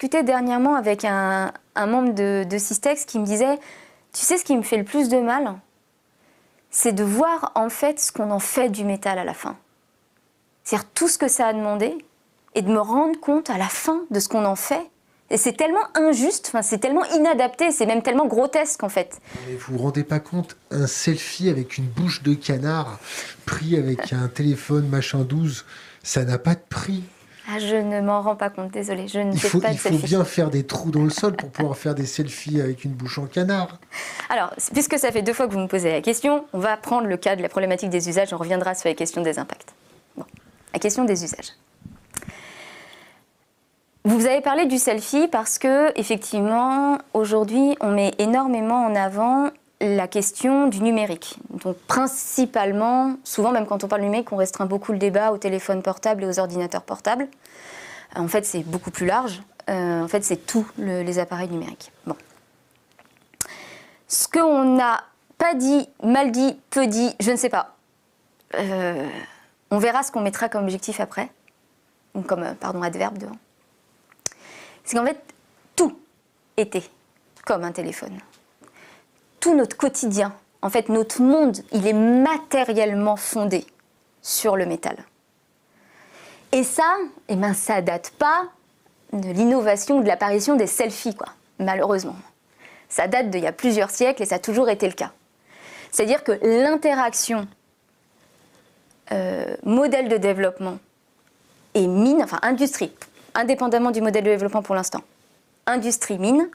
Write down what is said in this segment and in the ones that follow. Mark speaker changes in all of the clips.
Speaker 1: discutais dernièrement avec un membre de Systex qui me disait « Tu sais ce qui me fait le plus de mal ? C'est de voir en fait ce qu'on en fait du métal à la fin. C'est-à-dire tout ce que ça a demandé et de me rendre compte à la fin de ce qu'on en fait. Et c'est tellement injuste, enfin, c'est tellement inadapté, c'est même tellement grotesque en fait. »
Speaker 2: Mais vous vous rendez pas compte, un selfie avec une bouche de canard pris avec un téléphone machin 12, ça n'a pas de prix.
Speaker 1: Ah, je ne m'en rends pas compte, désolée, je ne fais pas de selfie.
Speaker 2: Il faut bien faire des trous dans le sol pour pouvoir faire des selfies avec une bouche en canard.
Speaker 1: Alors, puisque ça fait 2 fois que vous me posez la question, on va prendre le cas de la problématique des usages, on reviendra sur la question des impacts. Bon, la question des usages. Vous avez parlé du selfie parce que, effectivement, aujourd'hui, on met énormément en avant la question du numérique. Donc, principalement, souvent, même quand on parle numérique, on restreint beaucoup le débat aux téléphones portables et aux ordinateurs portables. En fait, c'est beaucoup plus large. En fait, c'est tous les appareils numériques. Bon. Ce qu'on n'a pas dit, mal dit, peu dit, je ne sais pas. On verra ce qu'on mettra comme objectif après. Ou comme, adverbe devant. C'est qu'en fait, tout était comme un téléphone. Tout notre quotidien, en fait, notre monde, il est matériellement fondé sur le métal. Et ça, ça date pas de l'innovation, de l'apparition des selfies, quoi, malheureusement. Ça date d'il y a plusieurs siècles et ça a toujours été le cas. C'est-à-dire que l'interaction modèle de développement et mine, enfin industrie, indépendamment du modèle de développement pour l'instant, industrie-mine,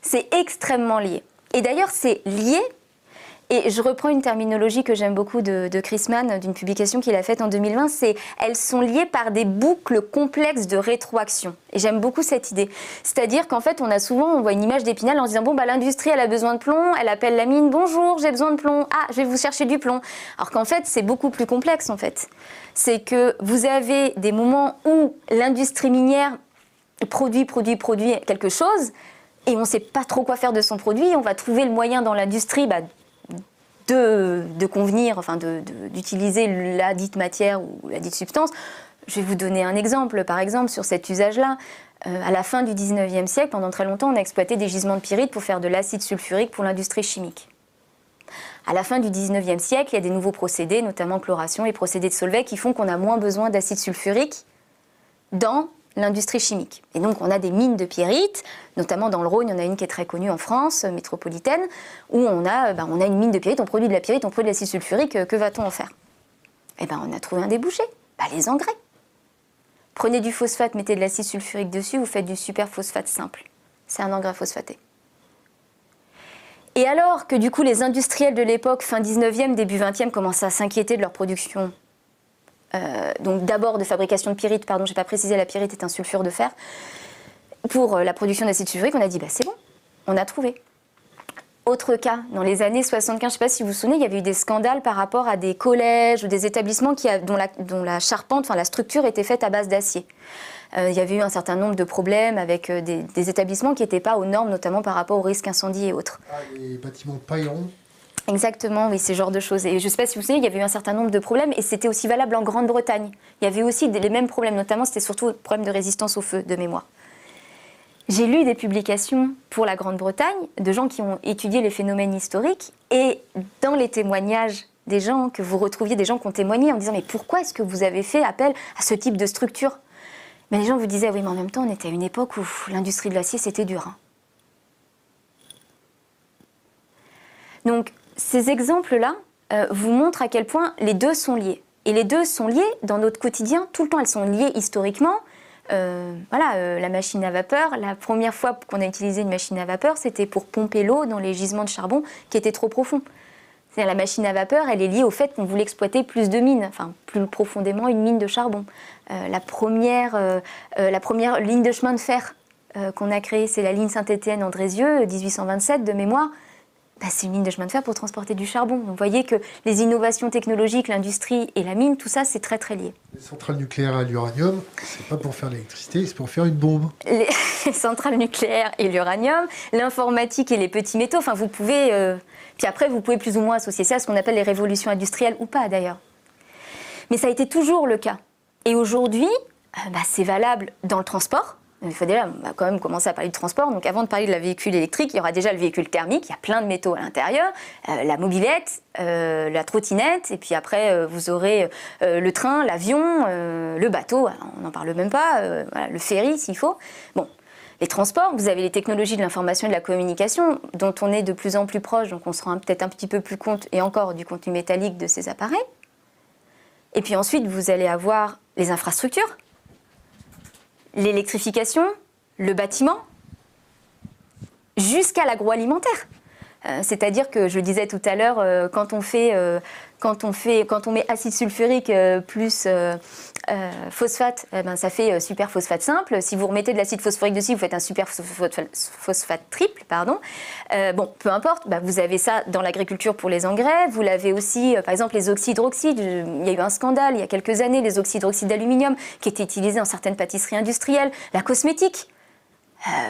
Speaker 1: c'est extrêmement lié. Et d'ailleurs, c'est lié, et je reprends une terminologie que j'aime beaucoup de Chris Mann, d'une publication qu'il a faite en 2020, c'est « elles sont liées par des boucles complexes de rétroaction ». Et j'aime beaucoup cette idée. C'est-à-dire qu'en fait, on voit une image d'Épinal en se disant « bon, l'industrie, elle a besoin de plomb, elle appelle la mine, bonjour, j'ai besoin de plomb, ah, je vais vous chercher du plomb ». Alors qu'en fait, c'est beaucoup plus complexe, en fait. C'est que vous avez des moments où l'industrie minière produit quelque chose, et on ne sait pas trop quoi faire de son produit, on va trouver le moyen dans l'industrie de convenir, enfin d'utiliser la dite matière ou la dite substance. Je vais vous donner un exemple, par exemple, sur cet usage-là. À la fin du 19e siècle, pendant très longtemps, on a exploité des gisements de pyrite pour faire de l'acide sulfurique pour l'industrie chimique. À la fin du 19e siècle, il y a des nouveaux procédés, notamment chloration et procédés de Solvay, qui font qu'on a moins besoin d'acide sulfurique dans l'industrie chimique. Et donc, on a des mines de pyrite, notamment dans le Rhône, il y en a une qui est très connue en France, métropolitaine, où on a une mine de pyrite, on produit de la pyrite, on produit de l'acide sulfurique, que va-t-on en faire? Eh bien, on a trouvé un débouché, les engrais. Prenez du phosphate, mettez de l'acide sulfurique dessus, vous faites du superphosphate simple. C'est un engrais phosphaté. Et alors que du coup, les industriels de l'époque, fin 19e, début 20e, commencent à s'inquiéter de leur production, donc d'abord de fabrication de pyrite, je n'ai pas précisé, la pyrite est un sulfure de fer. Pour la production d'acide sulfurique, on a dit, c'est bon, on a trouvé. Autre cas, dans les années 75, je ne sais pas si vous vous souvenez, il y avait eu des scandales par rapport à des collèges ou des établissements dont la charpente, la structure était faite à base d'acier. Il y avait eu un certain nombre de problèmes avec des établissements qui n'étaient pas aux normes, notamment par rapport aux risques incendie et autres.
Speaker 2: Ah, les bâtiments paillerons.
Speaker 1: Exactement, oui, ces genres de choses. Et je ne sais pas si vous savez, il y avait eu un certain nombre de problèmes et c'était aussi valable en Grande-Bretagne. Il y avait aussi les mêmes problèmes, notamment c'était surtout le problème de résistance au feu, de mémoire. J'ai lu des publications pour la Grande-Bretagne de gens qui ont étudié les phénomènes historiques et dans les témoignages des gens, que vous retrouviez des gens qui ont témoigné en disant « mais pourquoi est-ce que vous avez fait appel à ce type de structure ?» Mais les gens vous disaient « oui, mais en même temps, on était à une époque où l'industrie de l'acier, c'était dur. Hein. » Donc, ces exemples-là vous montrent à quel point les deux sont liés. Et les deux sont liés dans notre quotidien, tout le temps. Elles sont liées historiquement. La machine à vapeur, la première fois qu'on a utilisé une machine à vapeur, c'était pour pomper l'eau dans les gisements de charbon qui étaient trop profonds. C'est-à-dire la machine à vapeur, elle est liée au fait qu'on voulait exploiter plus de mines, enfin plus profondément une mine de charbon. La première ligne de chemin de fer qu'on a créée, c'est la ligne Saint-Étienne-Andrézieux, 1827 de mémoire. C'est une ligne de chemin de fer pour transporter du charbon. Donc, vous voyez que les innovations technologiques, l'industrie et la mine, tout ça, c'est très très lié.
Speaker 2: Les centrales nucléaires à l'uranium, c'est pas pour faire l'électricité, c'est pour faire une bombe.
Speaker 1: Les centrales nucléaires et l'uranium, l'informatique et les petits métaux, enfin vous pouvez... Puis après, vous pouvez plus ou moins associer ça à ce qu'on appelle les révolutions industrielles ou pas d'ailleurs. Mais ça a été toujours le cas. Et aujourd'hui, c'est valable dans le transport. Il faut déjà quand même commencer à parler de transport. Donc avant de parler de la véhicule électrique, il y aura déjà le véhicule thermique. Il y a plein de métaux à l'intérieur. La mobilette, la trottinette. Et puis après, vous aurez le train, l'avion, le bateau. Alors, on n'en parle même pas. Voilà, le ferry s'il faut. Bon, les transports, vous avez les technologies de l'information et de la communication dont on est de plus en plus proche. Donc on se rend peut-être un petit peu plus compte, et encore, du contenu métallique de ces appareils. Et puis ensuite, vous allez avoir les infrastructures. L'électrification, le bâtiment, jusqu'à l'agroalimentaire. C'est-à-dire que, je le disais tout à l'heure, quand on met acide sulfurique plus phosphate, ça fait superphosphate simple. Si vous remettez de l'acide phosphorique dessus, vous faites un superphosphate triple, pardon. Bon, peu importe, vous avez ça dans l'agriculture pour les engrais. Vous l'avez aussi, par exemple, les oxydroxydes. Il y a eu un scandale il y a quelques années, les oxydroxydes d'aluminium qui étaient utilisés dans certaines pâtisseries industrielles. La cosmétique.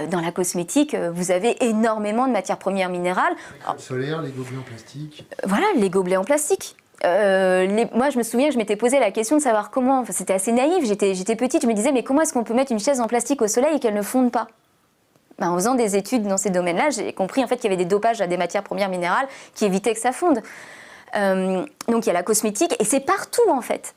Speaker 1: Dans la cosmétique, vous avez énormément de matières premières minérales.
Speaker 2: Le solaire, les gobelets en plastique.
Speaker 1: Voilà, les gobelets en plastique. Moi, je me souviens que je m'étais posé la question de savoir comment... Enfin, c'était assez naïf, j'étais petite, je me disais, mais comment est-ce qu'on peut mettre une chaise en plastique au soleil et qu'elle ne fonde pas? En faisant des études dans ces domaines-là, j'ai compris en fait, qu'il y avait des dopages à des matières premières minérales qui évitaient que ça fonde. Donc il y a la cosmétique, et c'est partout en fait.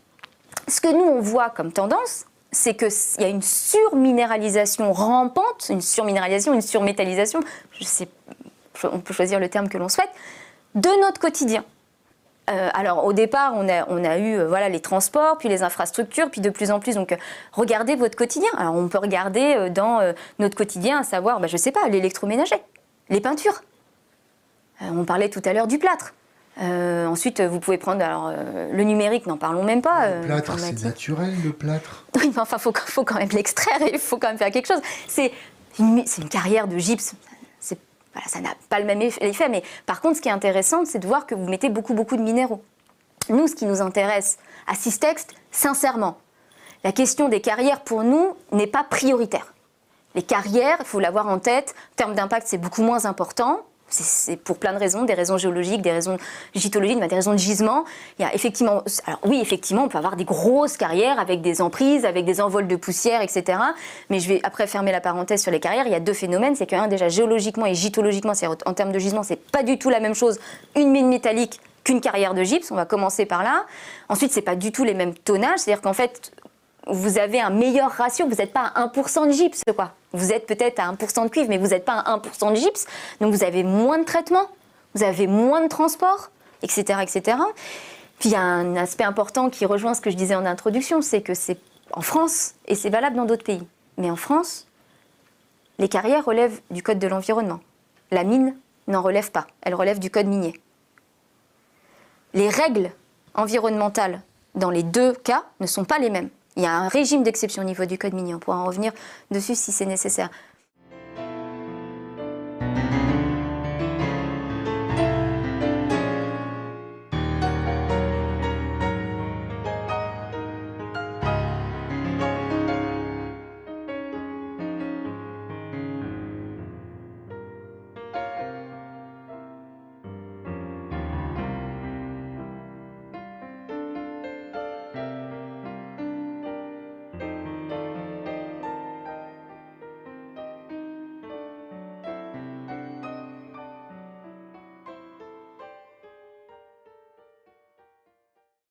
Speaker 1: Ce que nous, on voit comme tendance, c'est qu'il y a une surminéralisation rampante, une surminéralisation, une surmétallisation, on peut choisir le terme que l'on souhaite, de notre quotidien. Alors au départ, on a eu les transports, puis les infrastructures, puis de plus en plus, donc regardez votre quotidien. Alors on peut regarder dans notre quotidien, à savoir, je sais pas, l'électroménager, les peintures. On parlait tout à l'heure du plâtre. Ensuite, vous pouvez prendre le numérique, n'en parlons même pas.
Speaker 2: Le plâtre, c'est naturel, le plâtre.
Speaker 1: Oui, mais enfin, faut quand même l'extraire et il faut quand même faire quelque chose. C'est une carrière de gypse. Ça n'a pas le même effet, mais par contre, ce qui est intéressant, c'est de voir que vous mettez beaucoup de minéraux. Nous, ce qui nous intéresse à Systext, sincèrement, la question des carrières, pour nous, n'est pas prioritaire. Les carrières, il faut l'avoir en tête, en termes d'impact, c'est beaucoup moins important. C'est pour plein de raisons, des raisons géologiques, des raisons gitologiques, des raisons de gisement. Il y a effectivement, alors oui, effectivement, on peut avoir des grosses carrières avec des emprises, avec des envols de poussière, etc. Mais je vais après fermer la parenthèse sur les carrières. Il y a deux phénomènes, c'est qu'un, déjà géologiquement et gitologiquement, c'est en termes de gisement, c'est pas du tout la même chose, une mine métallique qu'une carrière de gypse. On va commencer par là. Ensuite, c'est pas du tout les mêmes tonnages, c'est-à-dire qu'en fait, vous avez un meilleur ratio, vous n'êtes pas à 1% de gypse, quoi. Vous êtes peut-être à 1% de cuivre, mais vous n'êtes pas à 1% de gypse, donc vous avez moins de traitement, vous avez moins de transport, etc., etc. Puis il y a un aspect important qui rejoint ce que je disais en introduction, c'est que c'est en France, et c'est valable dans d'autres pays, mais en France, les carrières relèvent du code de l'environnement. La mine n'en relève pas, elle relève du code minier. Les règles environnementales dans les deux cas ne sont pas les mêmes. Il y a un régime d'exception au niveau du code minier, on pourra en revenir dessus si c'est nécessaire.